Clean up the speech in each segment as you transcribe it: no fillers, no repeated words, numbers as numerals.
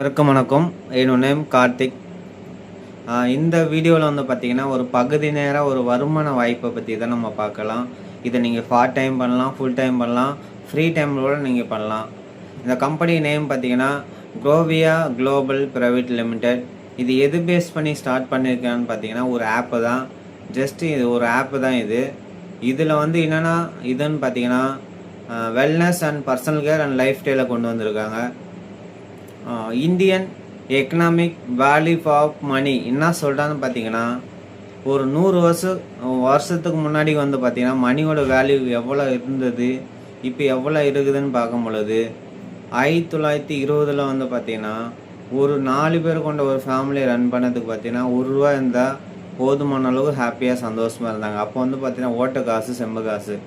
வணக்கம். என்னோட நேம் கார்த்திக். இந்த வீடியோவில் வந்து பார்த்தீங்கன்னா ஒரு பகுதி நேர ஒரு வருமான வாய்ப்பை பற்றி தான் நம்ம பார்க்கலாம். இதை நீங்கள் பார்ட் டைம் பண்ணலாம், ஃபுல் டைம் பண்ணலாம், ஃப்ரீ டைமில் நீங்கள் பண்ணலாம். இந்த கம்பெனி நேம் பார்த்தீங்கன்னா குரோவியா குளோபல் பிரைவேட் லிமிடெட். இது எது பேஸ் பண்ணி ஸ்டார்ட் பண்ணியிருக்கான்னு பார்த்தீங்கன்னா ஒரு ஆப்பு தான். இது ஒரு ஆப்பு தான் இது. இதில் வந்து என்னென்னா இதுன்னு பார்த்தீங்கன்னா wellness and personal care and life ஸ்டைலை கொண்டு வந்திருக்காங்க. Indian economic value of money என்ன சொல்கிறான்னு பார்த்தீங்கன்னா ஒரு 100 வருஷத்துக்கு முன்னாடி வந்து பார்த்தீங்கன்னா மணியோட வேல்யூ எவ்வளோ இருந்தது, இப்போ எவ்வளோ இருக்குதுன்னு பார்க்கும் பொழுது 1920 வந்து பார்த்தீங்கன்னா ஒரு 4 பேர் கொண்ட ஒரு ஃபேமிலியை ரன் பண்ணதுக்கு பார்த்தீங்கன்னா ₹1 இருந்தால் போதுமான அளவுக்கு ஹாப்பியாக சந்தோஷமாக இருந்தாங்க. அப்போ வந்து பார்த்தீங்கன்னா ஓட்ட காசு செம்பு காசு.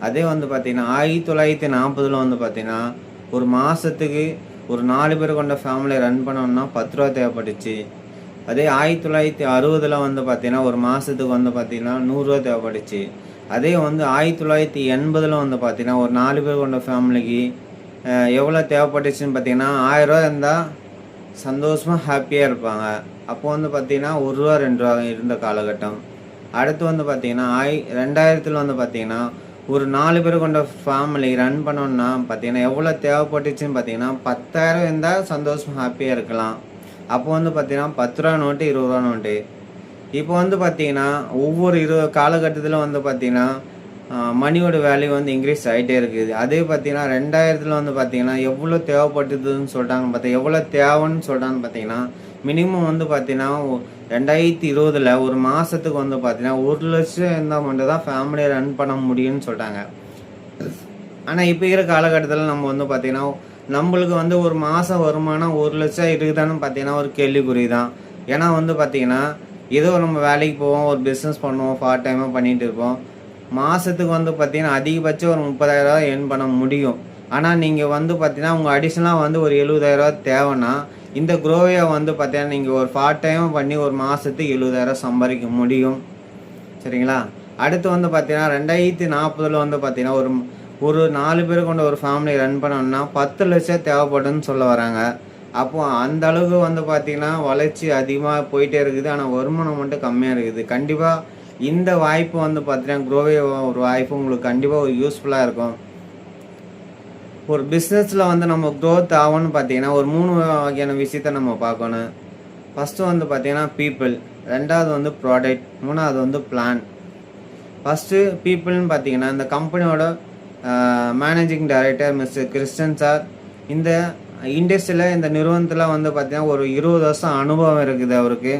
அதே வந்து பார்த்தீங்கன்னா 1940 வந்து பார்த்தீங்கன்னா ஒரு மாதத்துக்கு ஒரு 4 பேர் கொண்ட ஃபேமிலியை ரன் பண்ணோம்னா ₹10 தேவைப்பட்டுச்சு. அதே 1960 வந்து பார்த்தீங்கன்னா ஒரு மாதத்துக்கு வந்து பார்த்தீங்கன்னா ₹100 தேவைப்பட்டுச்சு. அதே வந்து 1980 வந்து பார்த்தீங்கன்னா ஒரு 4 பேர் கொண்ட ஃபேமிலிக்கு எவ்வளோ தேவைப்பட்டுச்சுன்னு பார்த்தீங்கன்னா ₹1000 இருந்தால் சந்தோஷமாக ஹாப்பியாக இருப்பாங்க. அப்போ வந்து பார்த்தீங்கன்னா ₹1 ₹2 இருந்த காலகட்டம். அடுத்து வந்து பார்த்தீங்கன்னா 2000 வந்து பார்த்தீங்கன்னா ஒரு 4 பேர் கொண்ட ஃபேமிலி ரன் பண்ணோன்னா பார்த்தீங்கன்னா எவ்வளோ தேவைப்பட்டுச்சுன்னு பார்த்தீங்கன்னா 10,000 இருந்தால் சந்தோஷம் ஹாப்பியாக இருக்கலாம். அப்போ வந்து பார்த்தீங்கன்னா ₹10 நோட்டு, ₹20 நோட்டு. இப்போ வந்து பார்த்தீங்கன்னா ஒவ்வொரு காலகட்டத்தில் வந்து பார்த்தீங்கன்னா மணியோட வேல்யூ வந்து இன்க்ரீஸ் ஆகிட்டே இருக்குது. அதே பார்த்தீங்கன்னா 2000 வந்து பார்த்தீங்கன்னா எவ்வளோ தேவைப்பட்டுதுன்னு சொல்லிட்டாங்க எவ்வளோ தேவைன்னு சொல்கிறான்னு பார்த்தீங்கன்னா மினிமம் வந்து பார்த்தீங்கன்னா 2020 ஒரு மாதத்துக்கு வந்து பார்த்தீங்கன்னா 1 லட்சம் இருந்தால் மட்டும் தான் ஃபேமிலியை ரன் பண்ண முடியும்னு சொல்லிட்டாங்க. ஆனால் இப்போ இருக்கிற காலகட்டத்தில் நம்ம வந்து பார்த்தீங்கன்னா நம்மளுக்கு வந்து ஒரு மாதம் வருமானம் 1 லட்சம் இருக்குதான்னு பார்த்தீங்கன்னா ஒரு கேள்விக்குறி தான். ஏன்னா வந்து பார்த்தீங்கன்னா ஏதோ நம்ம வேலைக்கு போவோம், ஒரு பிஸ்னஸ் பண்ணுவோம், பார்ட் டைமாக பண்ணிகிட்டு இருப்போம். மாதத்துக்கு வந்து பார்த்தீங்கன்னா அதிகபட்சம் ஒரு 30,000 ஏர்ன் பண்ண முடியும். ஆனால் நீங்கள் வந்து பார்த்தீங்கன்னா உங்கள் அடிஷ்னலாக வந்து ஒரு 70,000 தேவைன்னா இந்த குரோவியா வந்து பார்த்தீங்கன்னா நீங்கள் ஒரு பார்ட் டைம் பண்ணி ஒரு மாதத்துக்கு 70,000 சம்பாதிக்க முடியும். சரிங்களா? அடுத்து வந்து பார்த்தீங்கன்னா 2040 வந்து பார்த்தீங்கன்னா ஒரு 4 பேர் கொண்ட ஒரு ஃபேமிலி ரன் பண்ணோம்னா 10 லட்சம் தேவைப்படுன்னு சொல்ல வராங்க. அப்போ அந்த அளவுக்கு வந்து பார்த்தீங்கன்னா வளர்ச்சி அதிகமாக போயிட்டே இருக்குது. ஆனால் வருமானம் மட்டும் கம்மியாக இருக்குது. கண்டிப்பாக இந்த வாய்ப்பு வந்து பார்த்தீங்கன்னா குரோவியா ஒரு வாய்ப்பு உங்களுக்கு கண்டிப்பாக ஒரு யூஸ்ஃபுல்லாக இருக்கும். ஒரு பிஸ்னஸில் வந்து நம்ம க்ரோத் ஆகும்னு பார்த்தீங்கன்னா ஒரு 3 வகையான விஷயத்த நம்ம பார்க்கணும். ஃபஸ்ட்டு வந்து பார்த்தீங்கன்னா பீப்புள், 2வது வந்து ப்ராடக்ட், 3வது வந்து பிளான். ஃபஸ்ட்டு பீப்புள்னு பார்த்தீங்கன்னா இந்த கம்பெனியோட managing director mister Kristen sir இந்த இண்டஸ்ட்ரியில் இந்த நிறுவனத்தில் வந்து பார்த்தீங்கன்னா ஒரு 20 வருஷம் அனுபவம் இருக்குது அவருக்கு.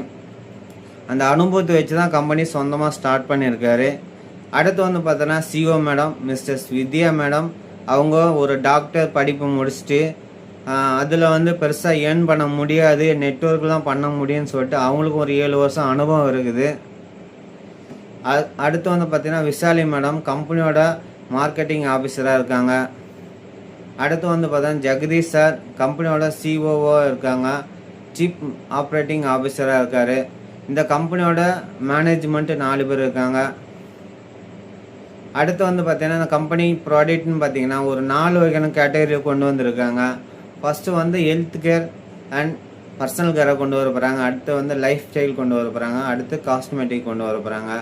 அந்த அனுபவத்தை வச்சு தான் கம்பெனி சொந்தமாக ஸ்டார்ட் பண்ணியிருக்காரு. அடுத்து வந்து பார்த்தோன்னா சிஓ மேடம் மிஸ்டர் வித்யா மேடம். அவங்க ஒரு டாக்டர் படிப்பு முடிச்சுட்டு அதில் வந்து பெருசாக ஏர்ன் பண்ண முடியாது, நெட்வொர்க் தான் பண்ண முடியும்னு சொல்லிட்டு அவங்களுக்கு ஒரு 7 வருஷம் அனுபவம் இருக்குது. அடுத்து வந்து பார்த்திங்கன்னா விஷாலி மேடம் கம்பெனியோட மார்க்கெட்டிங் ஆஃபீஸராக இருக்காங்க. அடுத்து வந்து பார்த்தீங்கன்னா ஜெகதீஷ் சார் கம்பெனியோட சிஓஓ இருக்காங்க, சீஃப் ஆப்ரேட்டிங் ஆஃபீஸராக இருக்கார். இந்த கம்பெனியோட மேனேஜ்மெண்ட்டு 4 பேர் இருக்காங்க. அடுத்து வந்து பார்த்தீங்கன்னா இந்த கம்பெனி ப்ராடக்ட்னு பார்த்தீங்கன்னா ஒரு 4 வகையான கேட்டகரியை கொண்டு வந்திருக்காங்க. ஃபஸ்ட்டு வந்து ஹெல்த் கேர் அண்ட் பர்சனல் கேரை கொண்டு வர போகிறாங்க. அடுத்து வந்து லைஃப் ஸ்டைல் கொண்டு வர போகிறாங்க. அடுத்து காஸ்மெட்டிக் கொண்டு வர போகிறாங்க.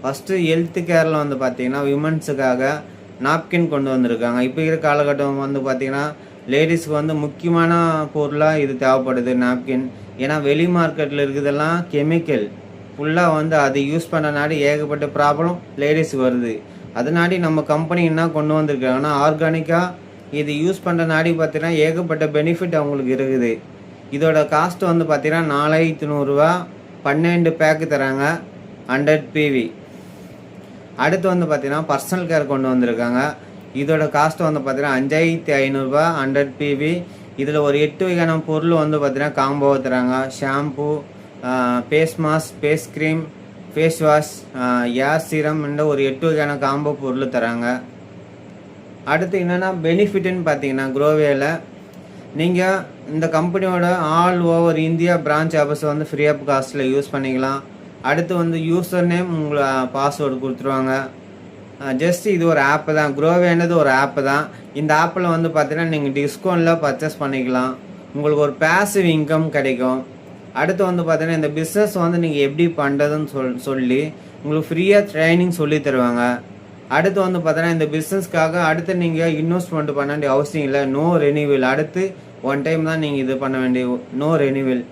ஃபஸ்ட்டு ஹெல்த் கேரில் வந்து பார்த்தீங்கன்னா விமன்ஸுக்காக நாப்கின் கொண்டு வந்திருக்காங்க. இப்போ இருக்கிற காலகட்டம் வந்து பார்த்தீங்கன்னா லேடிஸ்க்கு வந்து முக்கியமான பொருளாக இது தேவைப்படுது நாப்கின். ஏன்னா வெளி மார்க்கெட்டில் இருக்குதெல்லாம் கெமிக்கல் ஃபுல்லாக வந்து அது யூஸ் பண்ணனாடி ஏகப்பட்ட ப்ராப்ளம் லேடிஸுக்கு வருது. அதனாடி நம்ம கம்பெனி என்ன கொண்டு வந்திருக்காங்கன்னா ஆர்கானிக்காக இது யூஸ் பண்ணுற நாடி பார்த்தீங்கன்னா ஏகப்பட்ட பெனிஃபிட் அவங்களுக்கு இருக்குது. இதோட காஸ்ட்டு வந்து பார்த்தீங்கன்னா ₹4100, 12 பேக்கு தராங்க, 100 PV. அடுத்து வந்து பார்த்தீங்கன்னா பர்சனல் கேர் கொண்டு வந்திருக்காங்க. இதோட காஸ்ட்டு வந்து பார்த்தீங்கன்னா ₹5500, 100 PV. இதில் ஒரு 8 வகையான பொருள் வந்து பார்த்தீங்கன்னா காம்போவை தராங்க. Shampoo, face mask, face cream, face wash, hair serum என்ற ஒரு 8 வகையான காம்போ பொருள் தராங்க. அடுத்து என்னென்னா பெனிஃபிட்டுன்னு பார்த்தீங்கன்னா குரோவியாவில் நீங்கள் இந்த கம்பெனியோட ஆல் ஓவர் இந்தியா பிரான்ச் ஆஃபீஸை வந்து ஃப்ரீ ஆஃப் காஸ்ட்டில் யூஸ் பண்ணிக்கலாம். அடுத்து வந்து யூசர் நேம் உங்களை பாஸ்வேர்டு கொடுத்துருவாங்க. ஜஸ்ட் இது ஒரு ஆப்பு தான். குரோவியானது ஒரு ஆப்பு தான். இந்த ஆப்பில் வந்து பார்த்தீங்கன்னா நீங்கள் டிஸ்கவுண்ட்டில் பர்ச்சேஸ் பண்ணிக்கலாம். உங்களுக்கு ஒரு பேசிவ் இன்கம் கிடைக்கும். அடுத்து வந்து பார்த்தீங்கன்னா இந்த பிஸ்னஸ் வந்து நீங்கள் எப்படி பண்ணுறதுன்னு சொல்லி உங்களுக்கு ஃப்ரீயாக ட்ரைனிங் சொல்லி தருவாங்க. அடுத்து வந்து பார்த்தீங்கன்னா இந்த பிஸ்னஸ்க்காக அடுத்து நீங்கள் இன்வெஸ்ட்மெண்ட் பண்ண வேண்டிய அவசியம் இல்லை. No renewal. அடுத்து ஒன் டைம் தான் நீங்கள் இது பண்ண வேண்டிய, நோ ரெனியூவல்.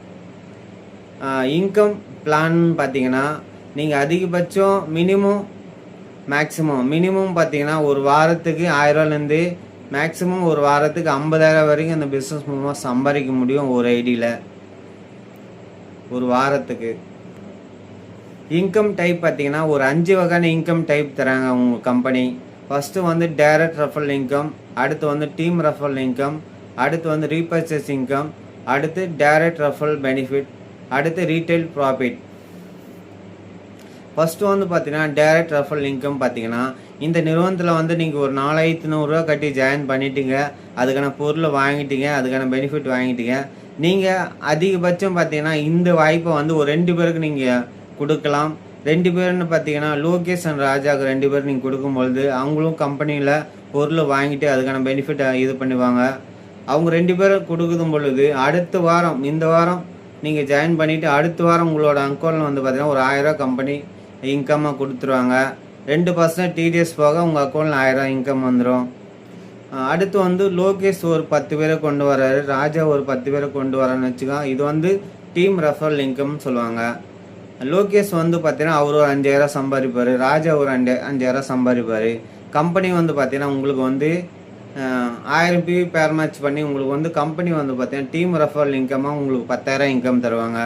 இன்கம் பிளான் பார்த்தீங்கன்னா நீங்கள் அதிகபட்சம் மினிமம் பார்த்தீங்கன்னா ஒரு வாரத்துக்கு 1000 ரூபாயிலேருந்து மேக்ஸிமம் ஒரு வாரத்துக்கு 50,000 வரைக்கும் இந்த பிஸ்னஸ் மூலமாக சம்பாதிக்க முடியும் ஒரு ஐடியில் ஒரு வாரத்துக்கு. இன்கம் டைப் பார்த்தீங்கன்னா ஒரு 5 வகையான இன்கம் டைப் தராங்க உங்கள் கம்பெனி. ஃபஸ்ட்டு வந்து டைரக்ட் ரெஃபரல் இன்கம், அடுத்து வந்து டீம் ரெஃபரல் இன்கம், அடுத்து வந்து ரீபர்ச்சேஸ் இன்கம், அடுத்து டைரக்ட் ரெஃபரல் பெனிஃபிட், அடுத்து ரீட்டைல் ப்ராஃபிட். ஃபஸ்ட்டு வந்து பார்த்தீங்கன்னா டைரக்ட் ரெஃபரல் இன்கம் பார்த்தீங்கன்னா இந்த நிறுவனத்தில் வந்து நீங்கள் ஒரு 4100 ரூபா கட்டி ஜாயின் பண்ணிட்டீங்க, அதுக்கான பொருளை வாங்கிட்டீங்க, அதுக்கான பெனிஃபிட் வாங்கிட்டீங்க. நீங்கள் அதிகபட்சம் பார்த்தீங்கன்னா இந்த வாய்ப்பை வந்து ஒரு 2 பேருக்கு நீங்கள் கொடுக்கலாம். 2 பேர்னு பார்த்தீங்கன்னா லோகேஷ் அண்ட் ராஜாவுக்கு 2 பேர் நீங்கள் கொடுக்கும்பொழுது அவங்களும் கம்பெனியில் பொருளை வாங்கிட்டு அதுக்கான பெனிஃபிட்டை இது பண்ணுவாங்க. அவங்க 2 பேரும் கொடுக்கும் பொழுது அடுத்த வாரம், இந்த வாரம் நீங்கள் ஜாயின் பண்ணிவிட்டு அடுத்த வாரம் உங்களோட அக்கௌண்ட்டில் வந்து பார்த்தீங்கன்னா ஒரு 1000 ரூபா கம்பெனி இன்கம்மாக கொடுத்துருவாங்க. 2% டிடிஎஸ் போக உங்கள் அக்கௌண்ட்டில் 1000 இன்கம் வந்துடும். அடுத்து வந்து லோகேஷ் ஒரு 10 பேரை கொண்டு வர்றாரு, ராஜா ஒரு 10 பேரை கொண்டு வரான்னு வச்சுக்கோங்க. இது வந்து டீம் ரெஃபரல் இன்கம்னு சொல்லுவாங்க. லோகேஷ் வந்து பார்த்தீங்கன்னா அவர் ஒரு 5000 சம்பாதிப்பார், ராஜா ஒரு 5000 சம்பாதிப்பார். கம்பெனி வந்து பார்த்தீங்கன்னா உங்களுக்கு வந்து 1000 பிவி பேர் மேட்ச் பண்ணி உங்களுக்கு வந்து கம்பெனி வந்து பார்த்தீங்கன்னா டீம் ரெஃபரல் இன்கமாக உங்களுக்கு 10,000 இன்கம் தருவாங்க.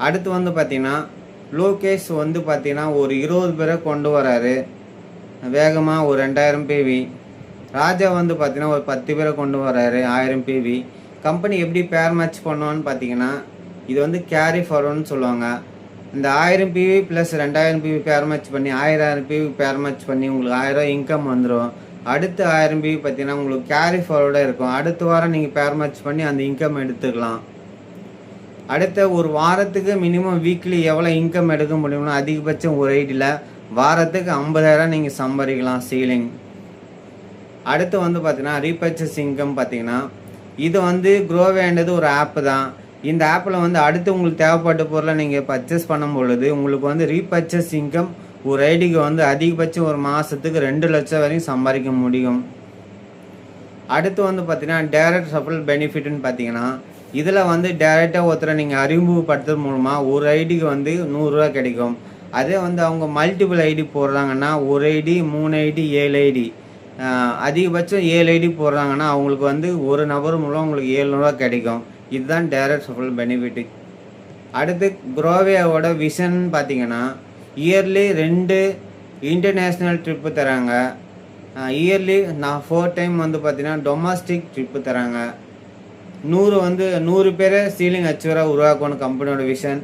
அடுத்து வந்து பார்த்தீங்கன்னா லோகேஷ் வந்து பார்த்தீங்கன்னா ஒரு 20 பேரை கொண்டு வராரு வேகமாக ஒரு 2000 பிவி. ராஜா வந்து பார்த்தீங்கன்னா ஒரு 10 பேரை கொண்டு வராரு 1000 பிவி. கம்பெனி எப்படி பேர் மேட்ச் பண்ணுவான்னு பார்த்தீங்கன்னா இது வந்து கேரி ஃபார்வர்டுன்னு சொல்லுவாங்க. இந்த 1000 PV plus 2000 PV pair match பண்ணி 1000 பிவி பேர் மேட்ச் பண்ணி உங்களுக்கு 1000 இன்கம் வந்துடும். அடுத்து 1000 பிவி பார்த்தீங்கன்னா உங்களுக்கு கேரி ஃபார்வர்டாக இருக்கும். அடுத்த வாரம் நீங்கள் பேர் மேட்ச் பண்ணி அந்த இன்கம் எடுத்துக்கலாம். அடுத்த ஒரு வாரத்துக்கு மினிமம் வீக்லி எவ்வளோ இன்கம் எடுக்க முடியும்னா அதிகபட்சம் ஒரு ஐடியில் வாரத்துக்கு 50,000 நீங்கள் சம்பாதிக்கலாம் சீலிங். அடுத்து வந்து பார்த்தீங்கன்னா ரீபர்ச்சேஸ் இன்கம் பார்த்தீங்கன்னா இது வந்து க்ரோவேன்றது ஒரு ஆப்பு தான். இந்த ஆப்பில் வந்து அடுத்து உங்களுக்கு தேவைப்பட்ட பொருளை நீங்கள் பர்ச்சேஸ் பண்ணும் பொழுது உங்களுக்கு வந்து ரீபர்ச்சேஸ் இன்கம் ஒரு ஐடிக்கு வந்து அதிகபட்சம் ஒரு மாதத்துக்கு 2 லட்சம் வரைக்கும் சம்பாதிக்க முடியும். அடுத்து வந்து பார்த்தீங்கன்னா டைரக்ட் ரெஃபரல் பெனிஃபிட்னு பார்த்தீங்கன்னா இதில் வந்து டைரெக்டாக ஒருத்தரை நீங்கள் அறிமுகப்படுத்துறது மூலமாக ஒரு ஐடிக்கு வந்து 100 ரூபா கிடைக்கும். அதே வந்து அவங்க மல்டிபிள் ஐடி போடுறாங்கன்னா ஒரு ஐடி 3 ஐடி 7 ஐடி அதிகபட்சம் 7 ஐடி போடுறாங்கன்னா அவங்களுக்கு வந்து ஒரு நபர் மூலம் உங்களுக்கு 700 ரூபா கிடைக்கும். இதுதான் டைரக்ட் ரெஃபரல் பெனிஃபிட். அடுத்து க்ரோவேவோட விஷன் பார்த்தீங்கன்னா இயர்லி 2 இன்டர்நேஷ்னல் ட்ரிப்பு தராங்க. இயர்லி 4 டைம் வந்து பார்த்தீங்கன்னா டொமஸ்டிக் ட்ரிப்பு தராங்க. 100 பேரை சீலிங் அச்சுவராக உருவாக்கணும் கம்பெனியோட விஷன்.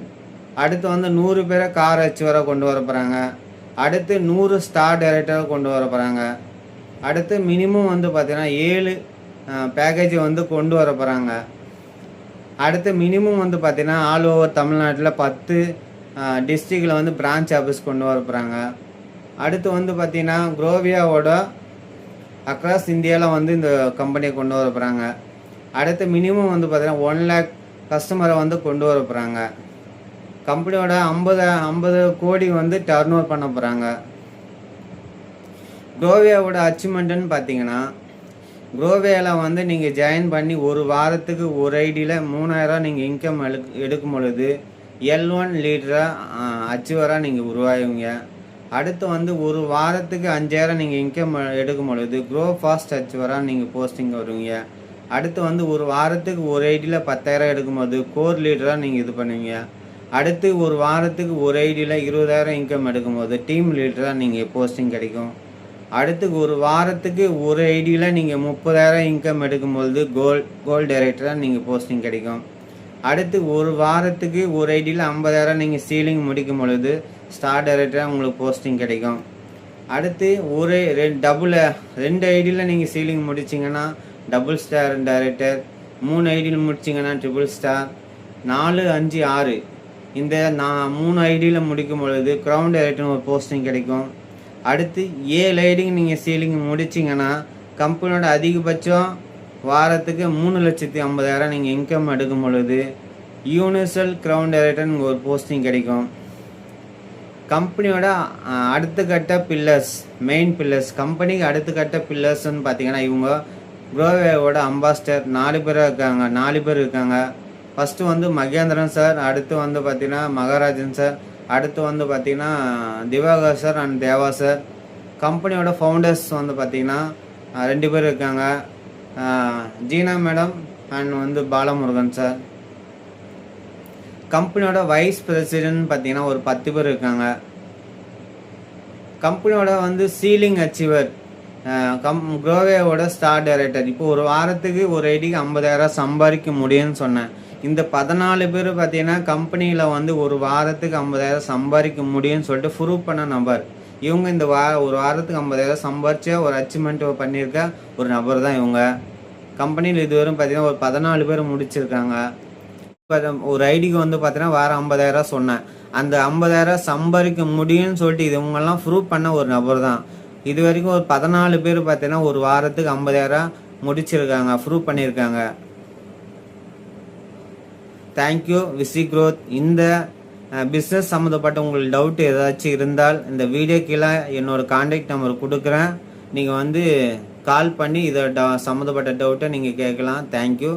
அடுத்து வந்து 100 பேரை கார் அச்சுவராக கொண்டு வர போகிறாங்க. அடுத்து 100 ஸ்டார் டைரக்டராக கொண்டு வர போகிறாங்க. அடுத்து மினிமம் வந்து பார்த்தீங்கன்னா 7 பேக்கேஜை வந்து கொண்டு வர போகிறாங்க. அடுத்து மினிமம் வந்து பார்த்தீங்கன்னா ஆல் ஓவர் தமிழ்நாட்டில் 10 டிஸ்ட்ரிக்டில் வந்து பிரான்ச் ஆஃபீஸ் கொண்டு வர போகிறாங்க. அடுத்து வந்து பார்த்தீங்கன்னா க்ரோவியாவோட அக்ராஸ் இந்தியாவில் வந்து இந்த கம்பெனியை கொண்டு வர போகிறாங்க. அடுத்து மினிமம் வந்து பார்த்தீங்கன்னா 1 lakh கஸ்டமரை வந்து கொண்டு வர போகிறாங்க. கம்பெனியோட 50 கோடி வந்து டர்ன் ஓவர் பண்ண போகிறாங்க. க்ரோவியாவோட அச்சீவ்மெண்ட்டுன்னு பார்த்தீங்கன்னா க்ரோவேயில் வந்து நீங்கள் ஜாயின் பண்ணி ஒரு வாரத்துக்கு ஒரு ஐடியில் 3000 நீங்கள் இன்கம் எடுக்கும் பொழுது L1 லீடராக அச்சீவராக நீங்கள் உருவாகுவீங்க. அடுத்து வந்து ஒரு வாரத்துக்கு 5000 நீங்கள் இன்கம் எடுக்கும் பொழுது க்ரோ ஃபாஸ்ட் அச்சீவராக நீங்கள் போஸ்டிங் வருவீங்க. அடுத்து வந்து ஒரு வாரத்துக்கு ஒரு ஐடியில் 10,000 எடுக்கும்போது கோர் லீடராக நீங்கள் இது பண்ணுவீங்க. அடுத்து ஒரு வாரத்துக்கு ஒரு ஐடியில் 20,000 இன்கம் எடுக்கும்போது டீம் லீடராக நீங்கள் போஸ்டிங் கிடைக்கும். அடுத்து ஒரு வாரத்துக்கு ஒரு ஐடியில் நீங்கள் 30,000 இன்கம் எடுக்கும்போது கோல் டைரக்டராக நீங்கள் போஸ்டிங் கிடைக்கும். அடுத்து ஒரு வாரத்துக்கு ஒரு ஐடியில் 50,000 நீங்கள் சீலிங் முடிக்கும் பொழுது ஸ்டார் டைரக்டராக உங்களுக்கு போஸ்டிங் கிடைக்கும். அடுத்து ஒரு 2 ஐடியில் நீங்கள் சீலிங் முடிச்சிங்கன்னா டபுள் ஸ்டார் டைரக்டர், 3 ஐடியில் முடிச்சிங்கன்னா ட்ரிபிள் ஸ்டார், 4, 5, 6 இந்த 3 ஐடியில் முடிக்கும் பொழுது க்ரௌன் டைரக்டர்னு ஒரு போஸ்டிங் கிடைக்கும். அடுத்து 7 ஐடிக்கு நீங்கள் சீலிங் முடிச்சிங்கன்னா கம்பெனியோட அதிகபட்சம் வாரத்துக்கு 3,50,000 நீங்கள் இன்கம் எடுக்கும் பொழுது யூனிவர்சல் கிரவுன் டைரக்டர் ஒரு போஸ்டிங் கிடைக்கும். கம்பெனியோட அடுத்த கட்ட பில்லர்ஸ், மெயின் பில்லர்ஸ், கம்பெனிக்கு அடுத்த கட்ட பில்லர்ஸ்ன்னு பார்த்தீங்கன்னா இவங்க க்ரோவேவோட அம்பாஸ்டர் 4 பேர் இருக்காங்க. ஃபஸ்ட்டு வந்து மகேந்திரன் சார், அடுத்து வந்து பார்த்தீங்கன்னா மகாராஜன் சார், அடுத்து வந்து பார்த்தீங்கன்னா Diwakar sir and Deva sir. கம்பெனியோட ஃபவுண்டர்ஸ் வந்து பார்த்தீங்கன்னா 2 பேர் இருக்காங்க, ஜீனா மேடம் அண்ட் வந்து பாலமுருகன் சார். கம்பெனியோட வைஸ் பிரசிடென்ட் பார்த்தீங்கன்னா ஒரு 10 பேர் இருக்காங்க. கம்பெனியோட வந்து சீலிங் அச்சீவர் க்ரோவேவோட ஸ்டார் டைரக்டர். இப்போ ஒரு வாரத்துக்கு ஒரு ஐடிக்கு 50,000 சம்பாதிக்க முடியும்னு சொன்னேன். இந்த 14 பேர் பார்த்தீங்கன்னா கம்பெனியில் வந்து ஒரு வாரத்துக்கு 50,000 சம்பாதிக்க முடியும்னு சொல்லிட்டு ப்ரூவ் பண்ண நபர். இவங்க இந்த ஒரு வாரத்துக்கு 50,000 சம்பாதிச்ச ஒரு அச்சீவ்மெண்ட் பண்ணியிருக்க ஒரு நபர் தான் இவங்க. கம்பெனியில் இதுவரையும் பார்த்தீங்கன்னா ஒரு 14 பேர் முடிச்சிருக்காங்க. இப்போ ஒரு ஐடிக்கு வந்து பார்த்தீங்கன்னா வாரம் 50,000 சொன்னேன். அந்த 50,000 சம்பாதிக்க முடியும்னு சொல்லிட்டு இது இவங்கெல்லாம் ப்ரூவ் பண்ண ஒரு நபர் தான். இது வரைக்கும் ஒரு 14 பேர் பார்த்தீங்கன்னா ஒரு வாரத்துக்கு 50,000 முடிச்சிருக்காங்க, ப்ரூவ் பண்ணியிருக்காங்க. தேங்க்யூ. விசி க்ரோத். இந்த பிஸ்னஸ் சம்மந்தப்பட்ட உங்களுக்கு டவுட் ஏதாச்சும் இருந்தால் இந்த வீடியோ கீழே என்னோட கான்டாக்ட் நம்பர் கொடுக்குறேன். நீங்கள் வந்து கால் பண்ணி இதை சம்மந்தப்பட்ட டவுட்டை நீங்கள் கேட்கலாம். தேங்க்யூ.